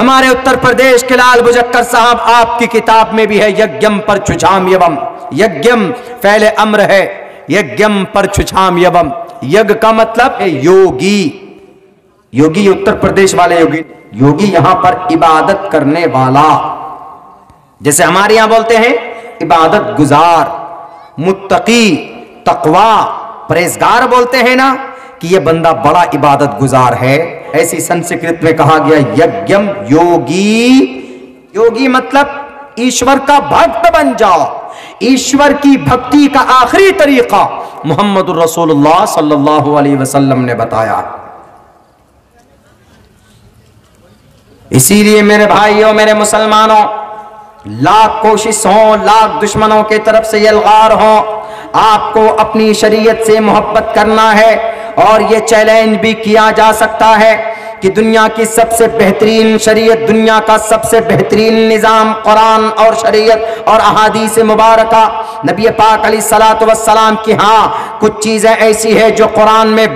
ہمارے اتر پردیش کے لال بجکر صاحب آپ کی کتاب میں بھی ہے یجم پر چھچام یوم. یجم فعل امر ہے, یجم پر چھچام یوم. یگ کا مطلب ہے یوگی. یوگی اتر پردیش والے یوگی, یوگی یہاں پر عبادت کرنے والا. جیسے ہمارے یہاں بولتے ہیں عبادت گزار, متقی, تقوی, پرہیزگار بولتے ہیں نا کہ یہ بندہ بڑا عبادت گزار ہے. ایسی سنسکرت میں کہا گیا یجم یوگی. یوگی مطلب ایشور کا بھکت بن جاؤ. ایشور کی بھکتی کا آخری طریقہ محمد الرسول اللہ صلی اللہ علیہ وسلم نے بتایا. اسی لیے میرے بھائیوں, میرے مسلمانوں, لاکھ کوشش ہوں, لاکھ دشمنوں کے طرف سے یلغار ہوں, آپ کو اپنی شریعت سے محبت کرنا ہے. اور یہ چیلنج بھی کیا جا سکتا ہے کہ دنیا کی سب سے بہترین شریعت, دنیا کا سب سے بہترین نظام قرآن اور شریعت اور احادیث مبارکہ نبی پاک علیہ الصلوۃ والسلام کی. ہاں کچھ چیزیں ایسی ہیں جو قرآن میں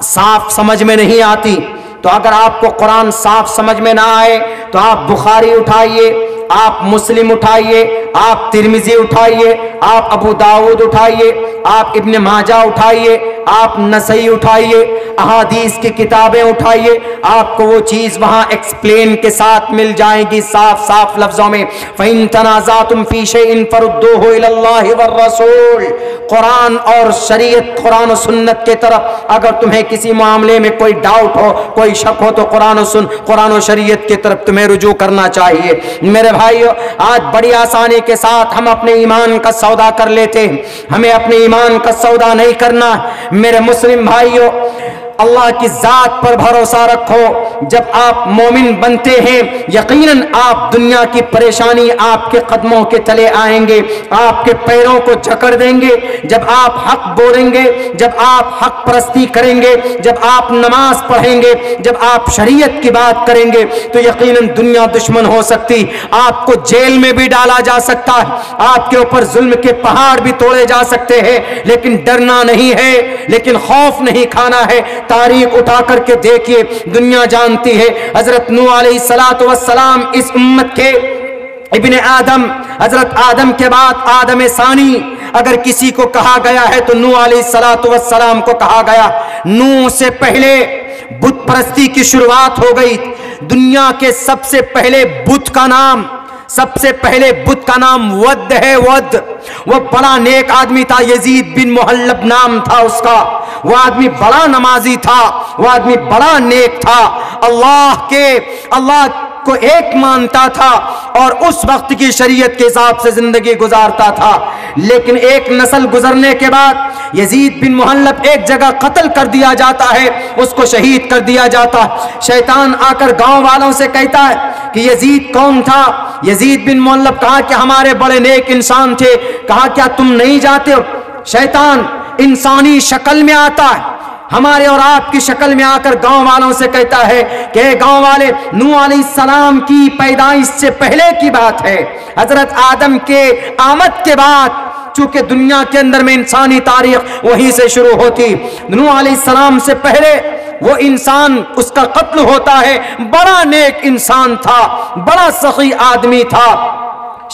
صاف سمجھ میں نہیں آتی. تو اگر آپ کو قرآن صاف سمجھ میں نہ آئے تو آپ بخاری اٹھائیے, آپ مسلم اٹھائیے, آپ ترمذی اٹھائیے, آپ ابو داؤد اٹھائیے, آپ ابن ماجہ اٹھائیے, آپ نسائی اٹھائیے, احادیث کی کتابیں اٹھائیے, آپ کو وہ چیز وہاں ایکسپلین کے ساتھ مل جائے گی صاف صاف لفظوں میں. فَإِن تَنَازَعْتُمْ فِي شَيْءٍ فَرُدُّوهُ إِلَى اللَّهِ وَالرَّسُولِ. قرآن اور شریعت, قرآن و سنت کے طرف اگر تمہیں کسی معاملے میں کوئی ڈاؤٹ ہو, کوئی شک ہو, تو قرآن و شریعت کی طرف تمہیں رجوع کرنا چاہیے. میرے بھائیو, آج بڑی آسانی کے ساتھ ہم اپنے ایمان کا سودا کر لیتے ہیں. ہمیں اپنے ایمان کا سودا نہیں کرنا. میرے مسلم بھائیو, اللہ کی ذات پر بھروسہ رکھو. جب آپ مومن بنتے ہیں یقیناً آپ دنیا کی پریشانی آپ کے قدموں کے تلے آئیں گے, آپ کے پیروں کو جکڑ دیں گے. جب آپ حق بولیں گے, جب آپ حق پرستی کریں گے, جب آپ نماز پڑھیں گے, جب آپ شریعت کی بات کریں گے تو یقیناً دنیا دشمن ہو سکتی, آپ کو جیل میں بھی ڈالا جا سکتا ہے, آپ کے اوپر ظلم کے پہاڑ بھی توڑے جا سکتے ہیں, لیکن ڈرنا نہیں ہے, لیکن خوف نہیں کھانا ہے. تاریخ اٹھا کر کے دیکھیے, دنیا جانتی ہے حضرت نوح علیہ السلام اس امت کے ابن آدم, حضرت آدم کے بعد آدم ثانی. اگر کسی کو کہا گیا ہے تو نوح علیہ السلام کو کہا گیا. نوح سے پہلے بت پرستی کی شروعات ہو گئی. دنیا کے سب سے پہلے بت کا نام ود ہے. ود, وہ بڑا نیک آدمی تھا, یزید بن محلب نام تھا اس کا. وہ آدمی بڑا نمازی تھا, وہ آدمی بڑا نیک تھا, اللہ کو ایک مانتا تھا اور اس وقت کی شریعت کے حساب سے زندگی گزارتا تھا. لیکن ایک نسل گزرنے کے بعد یزید بن محلب ایک جگہ قتل کر دیا جاتا ہے, اس کو شہید کر دیا جاتا ہے. شیطان آ کر گاؤں والوں سے کہتا ہے کہ یزید کون تھا؟ یزید بن محلب کہا کہ ہمارے بڑے نیک انسان تھے. کہا کیا تم نہیں جانتے ہو؟ شیطان انسانی شکل میں آتا ہے, ہمارے اور آپ کی شکل میں آ کر گاؤں والوں سے کہتا ہے کہ گاؤں والے, نوح علیہ السلام کی پیدائش سے پہلے کی بات ہے, حضرت آدم کے آمد کے بعد, چونکہ دنیا کے اندر میں انسانی تاریخ وہیں سے شروع ہوتی. نوح علیہ السلام سے پہلے وہ انسان, اس کا قتل ہوتا ہے. بڑا نیک انسان تھا, بڑا سخی آدمی تھا.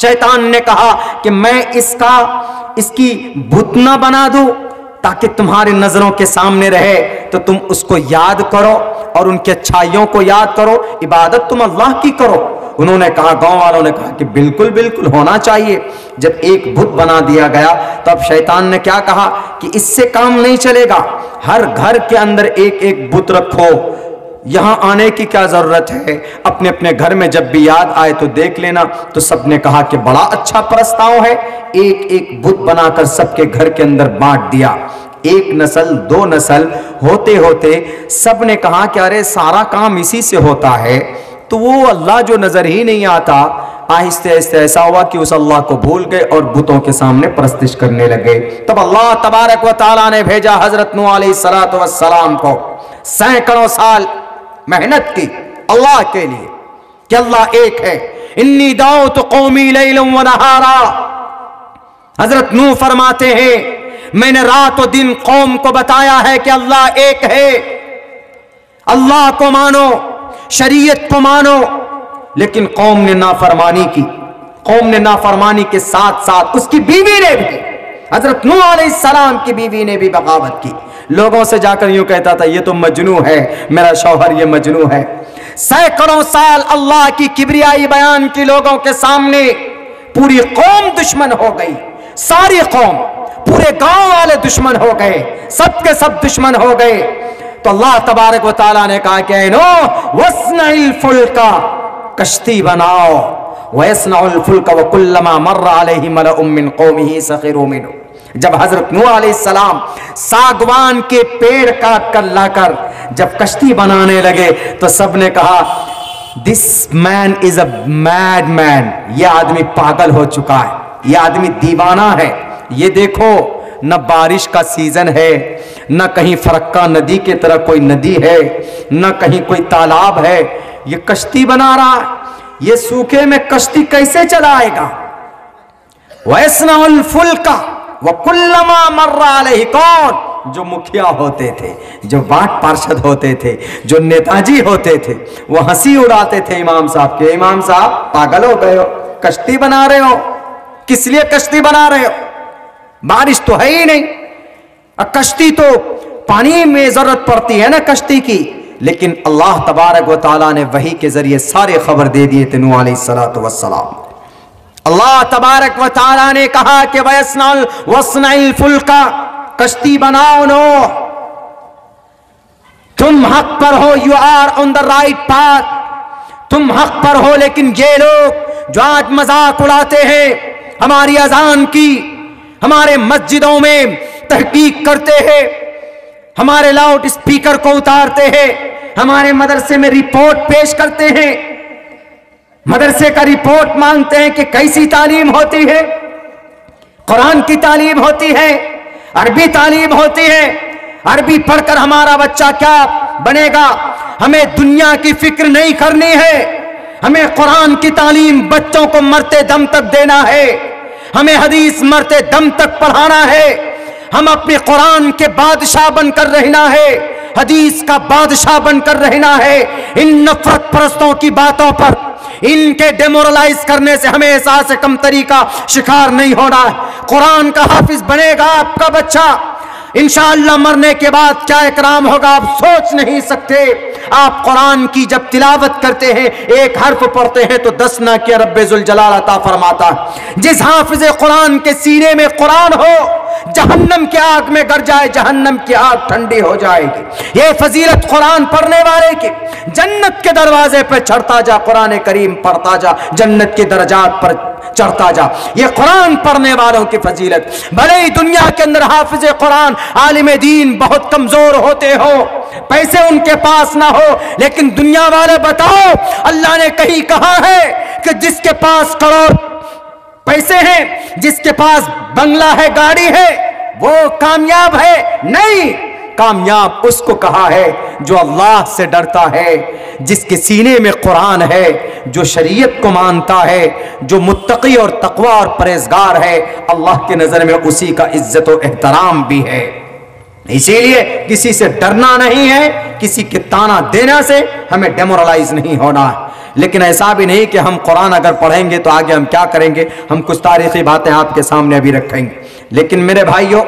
شیطان نے کہا کہ میں اس کی بت نہ بنا دوں تاکہ تمہاری نظروں کے سامنے رہے, تو تم اس کو یاد کرو اور ان کی اچھائیوں کو یاد کرو, عبادت تم اللہ کی کرو. انہوں نے کہا, گاؤں والوں نے کہا کہ بالکل بالکل ہونا چاہیے. جب ایک بت بنا دیا گیا تو اب شیطان نے کیا کہا کہ اس سے کام نہیں چلے گا, ہر گھر کے اندر ایک ایک بت رکھو. یہاں آنے کی کیا ضرورت ہے, اپنے اپنے گھر میں جب بھی یاد آئے تو دیکھ لینا. تو سب نے کہا کہ بڑا اچھا پرستاؤ ہے. ایک ایک بت بنا کر سب کے گھر کے اندر بانٹ دیا. ایک نسل, دو نسل ہوتے ہوتے سب نے کہا کہ ارے سارا کام اسی سے ہوتا ہے, تو وہ اللہ جو نظر ہی نہیں آتا. آہستہ آہستہ ایسا ہوا کہ اس اللہ کو بھول گئے اور بتوں کے سامنے پرستش کرنے لگے. تب اللہ تبارک و تعالیٰ نے بھیجا حضرت نوح علیہ السلام کو. سینکڑوں سال محنت کی اللہ کے لیے کہ اللہ ایک ہے. انی دعوت قومی لیلا و نہارا. حضرت نوح فرماتے ہیں میں نے رات و دن قوم کو بتایا ہے کہ اللہ ایک ہے. اللہ کو مانو, شریعت کو مانو, لیکن قوم نے نافرمانی کی. قوم نے نافرمانی کے ساتھ ساتھ اس کی بیوی نے بھی, حضرت نوح علیہ السلام کی بیوی نے بھی بغاوت کی. لوگوں سے جا کر یوں کہتا تھا یہ تو مجنون ہے, میرا شوہر یہ مجنون ہے. سینکڑوں سال اللہ کی کبریائی بیان کی لوگوں کے سامنے پوری قوم دشمن ہو گئی. ساری قوم, پورے گاؤں والے دشمن ہو گئے, سب کے سب دشمن ہو گئے. تو اللہ تبارک و تعالیٰ نے کہا کہ اے نوح وَاصْنَعِ الْفُلْكَ, کشتی بناؤ. وَيَصْنَعُ الْفُلْكَ وَكُلَّمَا مَرَّ عَلَيْهِ مَلَأٌ مِّن قَوْمِهِ سَخِرُوا مِنْهُ. جب حضرت نوح علیہ السلام ساگوان کے پیڑ کاٹ کر لا کر جب کشتی بنانے لگے تو سب نے کہا دس مین از اے میڈ مین, یہ آدمی پاگل ہو چکا ہے, یہ آدمی دیوانہ ہے. یہ دیکھو نہ بارش کا سیزن ہے, نہ کہیں فرقہ ندی کی طرح کوئی ندی ہے, نہ کہیں کوئی تالاب ہے, یہ کشتی بنا رہا ہے. یہ سوکھے میں کشتی کیسے چلائے گا؟ وَيَصْنَعُ الْفُلْكَ وَكُلَّمَا مَرَّ عَلَيْهِ, کون؟ جو مکھیا ہوتے تھے, جو واٹ پارشد ہوتے تھے, جو نیتاجی ہوتے تھے, وہ ہنسی اڑاتے تھے امام صاحب کے. امام صاحب پاگل ہو گئے ہو, کشتی بنا رہے ہو, کس لیے کشتی بنا رہے ہو؟ بارش تو ہے ہی نہیں. کشتی تو پانی میں ضرورت پڑتی ہے نا کشتی کی. لیکن اللہ تبارک و تعالیٰ نے وحی کے ذریعے سارے خبر دے دیے تھے نوح علیہ السلام. اللہ تبارک و تعالیٰ نے کہا کہ وَاصْنَعِ الْفُلْكَ, کشتی بناؤ. نوح تم حق پر ہو, you are on the right path, تم حق پر ہو. لیکن یہ لوگ جو آج مذاق اڑاتے ہیں ہماری اذان کی, ہمارے مسجدوں میں تحقیق کرتے ہیں, ہمارے لاؤڈ اسپیکر کو اتارتے ہیں, ہمارے مدرسے میں رپورٹ پیش کرتے ہیں, مدرسے کا رپورٹ مانگتے ہیں کہ کیسی تعلیم ہوتی ہے. قرآن کی تعلیم ہوتی ہے, عربی تعلیم ہوتی ہے. عربی پڑھ کر ہمارا بچہ کیا بنے گا؟ ہمیں دنیا کی فکر نہیں کرنی ہے, ہمیں قرآن کی تعلیم بچوں کو مرتے دم تک دینا ہے, ہمیں حدیث مرتے دم تک پڑھانا ہے. ہم اپنے قرآن کے بادشاہ بن کر رہنا ہے, حدیث کا بادشاہ بن کر رہنا ہے. ان نفرت پرستوں کی باتوں پر, ان کے ڈیمورلائز کرنے سے ہمیں احساس کمتری کا شکار نہیں ہونا ہے. قرآن کا حافظ بنے گا آپ کا بچہ, انشاءاللہ مرنے کے بعد کیا اکرام ہوگا آپ سوچ نہیں سکتے. آپ قرآن کی جب تلاوت کرتے ہیں, ایک حرف پڑھتے ہیں تو 10 نہ کیا رب ذوالجلال عطا فرماتا ہے. جس حافظ قرآن کے سینے میں قرآن ہو, جہنم کی آگ میں گر جائے, جہنم کی آگ ٹھنڈی ہو جائے گی. یہ فضیلت قرآن پڑھنے والے کی. جنت کے دروازے پہ چڑھتا جا, قرآن کریم پڑھتا جا, جنت کے درجات پر چڑھتا جا. یہ قرآن پڑھنے والوں کی فضیلت. بھلے ہی دنیا کے اندر حافظ قرآن عالم دین بہت کمزور ہوتے ہو, پیسے ان کے پاس نہ ہو, لیکن دنیا والے بتاؤ اللہ نے کہیں کہا ہے کہ جس کے پاس کروڑ پیسے ہیں, جس کے پاس بنگلہ ہے, گاڑی ہے, وہ کامیاب ہے؟ نہیں, کامیاب اس کو کہا ہے جو اللہ سے ڈرتا ہے, جس کے سینے میں قرآن ہے, جو شریعت کو مانتا ہے, جو متقی اور تقوی اور پرہیزگار ہے. اللہ کی نظر میں اسی کا عزت و احترام بھی ہے. اسی لیے کسی سے ڈرنا نہیں ہے, کسی کے تانا دینا سے ہمیں ڈیمورلائز نہیں ہونا ہے. لیکن ایسا بھی نہیں کہ ہم قرآن اگر پڑھیں گے تو آگے ہم کیا کریں گے. ہم کچھ تاریخی باتیں آپ کے سامنے ابھی رکھیں گے. لیکن میرے بھائیوں,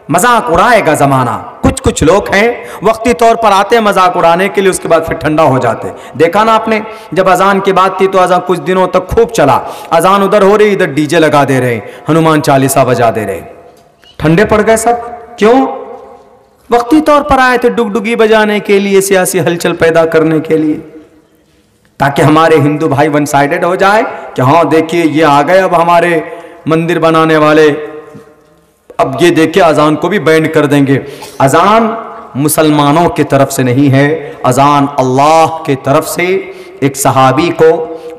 مذاق اڑائے گا زمانہ. کچھ لوگ ہیں وقتی طور پر آتے ہیں مذاق اڑانے کے لیے, اس کے بعد پھر ٹھنڈا ہو جاتے. دیکھا نا آپ نے, جب اذان کی بات تھی تو اذان کچھ دنوں تک خوب چلا. اذان ادھر ہو رہی, ادھر ڈی جے لگا دے رہے, ہنومان چالیسا بجا دے رہے. ٹھنڈے پڑ گئے سب. کیوں؟ وقتی طور پر آئے تھے ڈگڈگی بجانے کے لیے, سیاسی ہلچل پیدا کرنے کے لیے, تاکہ ہمارے ہندو بھائی ون سائیڈڈ ہو جائے کہ ہاں دیکھیے یہ آ گئے اب ہمارے مندر بنانے والے, اب یہ دیکھیں اذان کو بھی بینڈ کر دیں گے. اذان مسلمانوں کی طرف سے نہیں ہے, اذان اللہ کی طرف سے ایک صحابی کو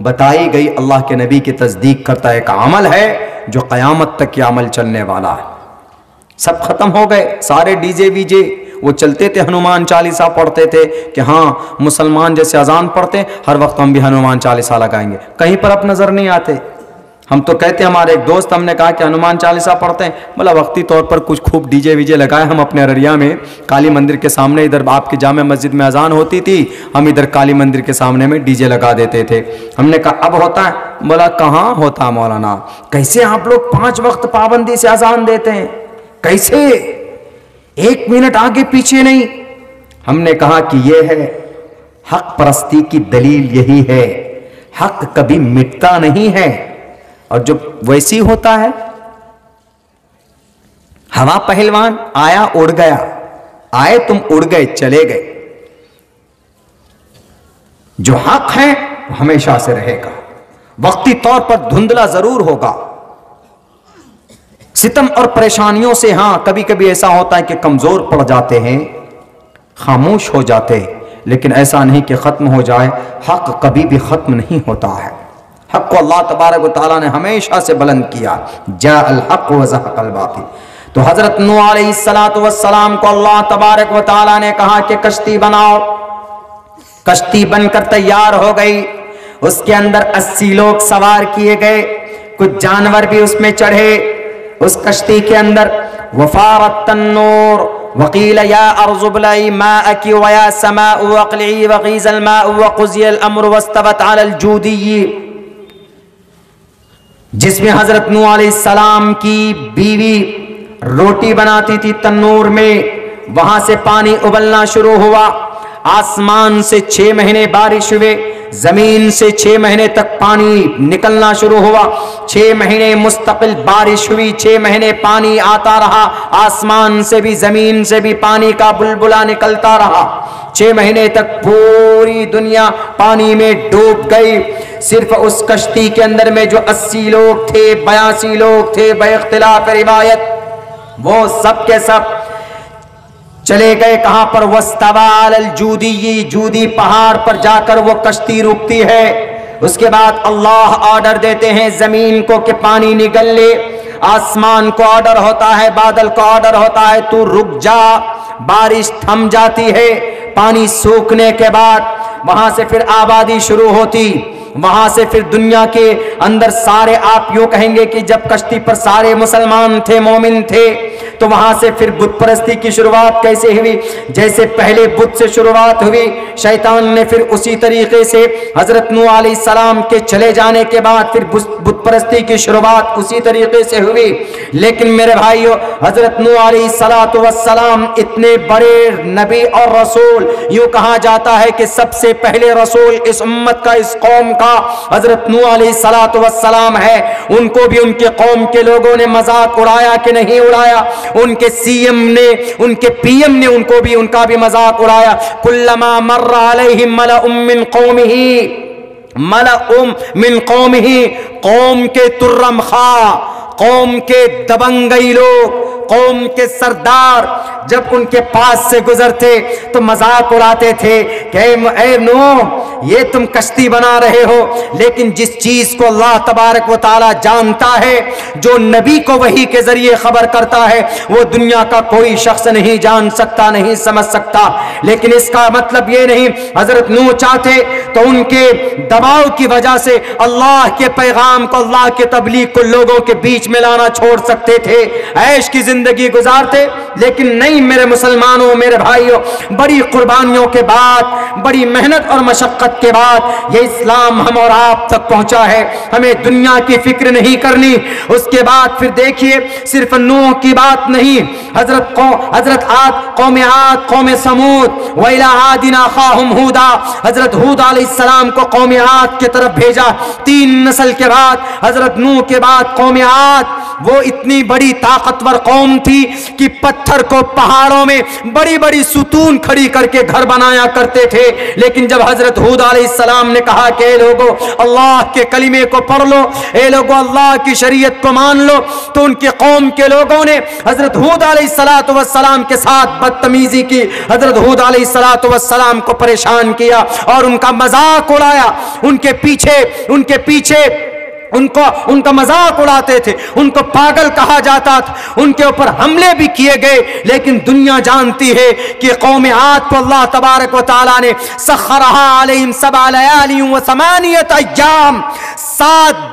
بتائی گئی, اللہ کے نبی کی تصدیق کرتا ہے, ایک عمل ہے جو قیامت تک یہ عمل چلنے والا ہے. سب ختم ہو گئے, سارے ڈی جے وی جے وہ چلتے تھے, ہنومان چالیسا پڑھتے تھے کہ ہاں مسلمان جیسے اذان پڑھتے ہر وقت ہم بھی ہنومان چالیسا لگائیں گے. کہیں پر اب نظر نہیں آتے. ہم تو کہتے ہیں، ہمارے ایک دوست ہم نے کہا کہ ہنومان چالیسا پڑھتے ہیں، بولا وقتی طور پر کچھ خوب ڈی جے ویجے لگائے، ہم اپنے ارریا میں کالی مندر کے سامنے، ادھر آپ کی جامع مسجد میں اذان ہوتی تھی، ہم ادھر کالی مندر کے سامنے میں ڈی جے لگا دیتے تھے۔ ہم نے کہا اب ہوتا ہے؟ بولا کہاں ہوتا مولانا، کیسے آپ لوگ 5 وقت پابندی سے اذان دیتے ہیں، کیسے 1 منٹ آگے پیچھے نہیں؟ ہم نے کہا کہ یہ ہے حق پرستی کی دلیل، یہی ہے حق کبھی مٹتا نہیں ہے، اور جو ویسی ہوتا ہے ہوا پہلوان آیا اڑ گیا، آئے تم اڑ گئے چلے گئے، جو حق ہے ہمیشہ سے رہے گا، وقتی طور پر دھندلا ضرور ہوگا، ستم اور پریشانیوں سے ہاں کبھی کبھی ایسا ہوتا ہے کہ کمزور پڑ جاتے ہیں، خاموش ہو جاتے، لیکن ایسا نہیں کہ ختم ہو جائے، حق کبھی بھی ختم نہیں ہوتا ہے، حق کو اللہ تبارک و تعالیٰ نے ہمیشہ سے بلند کیا، جاء الحق وزهق الباطل۔ تو حضرت نوح علیہ السلام کو اللہ تبارک و تعالیٰ نے کہا کہ کشتی بناؤ، کشتی بن کر تیار ہو گئی، اس کے اندر 80 لوگ سوار کیے گئے، کچھ جانور بھی اس میں چڑھے، اس کشتی کے اندر وفارت النور وقیل یا ارض ابلعی ماءک ویا سماء اقلعی وغیض الماء وقضی الامر واستوت علی الجودی، جس میں حضرت نوح علیہ السلام کی بیوی روٹی بناتی تھی تنور میں، وہاں سے پانی ابلنا شروع ہوا، آسمان سے 6 مہینے بارش ہوئے، زمین سے 6 مہینے تک پانی نکلنا شروع ہوا، 6 مہینے مستقل بارش ہوئی، 6 مہینے پانی آتا رہا، آسمان سے بھی زمین سے بھی پانی کا بلبلا نکلتا رہا، 6 مہینے تک پوری دنیا پانی میں ڈوب گئی، صرف اس کشتی کے اندر میں جو 80 لوگ تھے، 82 لوگ تھے بے اختلاف روایت، وہ سب کے سب چلے گئے کہاں پر؟ وَاسْتَوَى عَلَى الْجُودِيِّ، جودی پہاڑ پر جا کر وہ کشتی رکتی ہے، اس کے بعد اللہ آرڈر دیتے ہیں زمین کو کہ پانی نگل لے، آسمان کو آرڈر ہوتا ہے، بادل کو آرڈر ہوتا ہے تو رک جا، بارش تھم جاتی ہے، پانی سوکھنے کے بعد وہاں سے پھر آبادی شروع ہوتی، وہاں سے پھر دنیا کے اندر سارے، آپ یوں کہیں گے کہ جب کشتی پر سارے مسلمان تھے، مومن تھے، تو وہاں سے پھر بت پرستی کی شروعات کیسے ہوئی؟ جیسے پہلے بت سے شروعات ہوئی، شیطان نے پھر اسی طریقے سے حضرت نوح علیہ السلام کے چلے جانے کے بعد پھر بت پرستی کی شروعات اسی طریقے سے ہوئی، لیکن میرے بھائیو حضرت نوح علیہ السلام اتنے بڑے نبی اور رسول، یوں کہا جاتا ہے کہ سب سے پہلے رسول اس امت کا، اس قوم کا حضرت نوح علیہ السلام ہے، ان کو بھی ان کے قوم کے لوگوں نے مذاق اڑایا کہ نہیں اڑایا؟ ان کے سی ایم نے، ان کے پی ایم نے ان کو بھی، ان کا بھی مذاق اڑایا، کلما مر علیہم ملأ من قومہ، قوم کے ترم خواہ، قوم کے دبنگئی لوگ، قوم کے سردار جب ان کے پاس سے گزرتے تو مذاق اڑاتے تھے کہ اے نوح، یہ تم کشتی بنا رہے ہو، لیکن جس چیز کو اللہ تبارک و تعالی جانتا ہے، جو نبی کو وحی کے ذریعے خبر کرتا ہے، وہ دنیا کا کوئی شخص نہیں جان سکتا، نہیں سمجھ سکتا، لیکن اس کا مطلب یہ نہیں حضرت نوح چاہتے تو ان کے دباؤ کی وجہ سے اللہ کے پیغام کو، اللہ کے تبلیغ کو لوگوں کے بیچ میں لانا چھوڑ سکتے تھے، عیش کی زندگی گزارتے، لیکن نہیں میرے مسلمانوں، میرے بھائیوں، بڑی قربانیوں کے بعد، بڑی محنت اور مشقت کے بعد یہ اسلام ہم اور آپ تک پہنچا ہے، ہمیں دنیا کی فکر نہیں کرنی۔ اس کے بعد پھر دیکھیے صرف نوح کی بات نہیں، حضرت عاد، قوم عاد، قوم سمود، وَإِلَىٰ عَادٍ أَخَاهُمْ هُودًا، حضرت ہود علیہ السلام کو قوم عاد کی طرف بھیجا، 3 نسل کے بعد حضرت نوح کے بعد قوم عاد، وہ اتنی بڑی طاقتور قوم تھی کہ پتھر کو پہاڑوں میں بڑی بڑی ستون کھڑی کر کے گھر بنایا کرتے تھے، لیکن جب حضرت ہود علیہ السلام نے کہا کہ اے لوگو اللہ کے کلمے کو پڑھ لو، اے لوگو اللہ کی شریعت کو مان لو، تو ان کے قوم کے لوگوں نے حضرت ہود علیہ السلام کے ساتھ بدتمیزی کی، حضرت ہود علیہ السلام کو پریشان کیا اور ان کا مذاق اڑایا، ان کے پیچھے ان کا مذاق اڑاتے تھے، ان کو پاگل کہا جاتا تھا، ان کے اوپر حملے بھی کیے گئے، لیکن دنیا جانتی ہے کہ قوم عاد کو اللہ تبارک و تعالی نے سخرها علیہم 7 لیال و 8 ایام، 7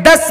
10